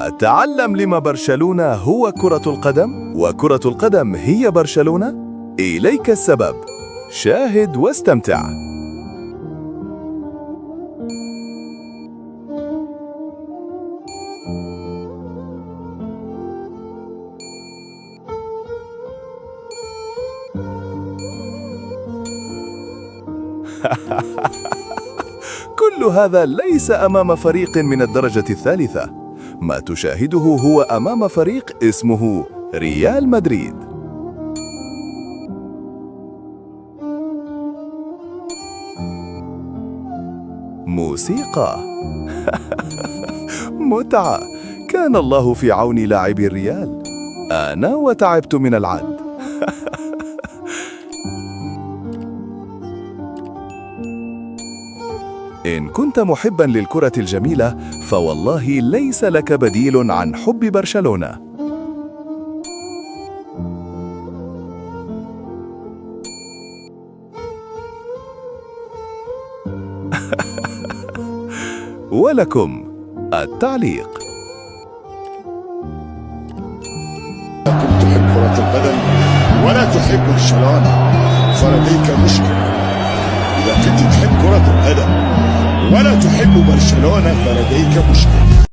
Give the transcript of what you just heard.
أتعلم لما برشلونة هو كرة القدم وكرة القدم هي برشلونة؟ إليك السبب. شاهد واستمتع. كل هذا ليس أمام فريق من الدرجة الثالثة. ما تشاهده هو أمام فريق اسمه ريال مدريد. موسيقى. متعة. كان الله في عون لاعبي الريال. أنا وتعبت من العد. إن كنت محباً للكرة الجميلة فوالله ليس لك بديل عن حب برشلونة. ولكم التعليق. كنت تحب كرة القدم ولا تحب برشلونة فلديك مشكلة. إذا كنت تحب كرة القدم ولا تحب برشلونة فلديك مشكلة.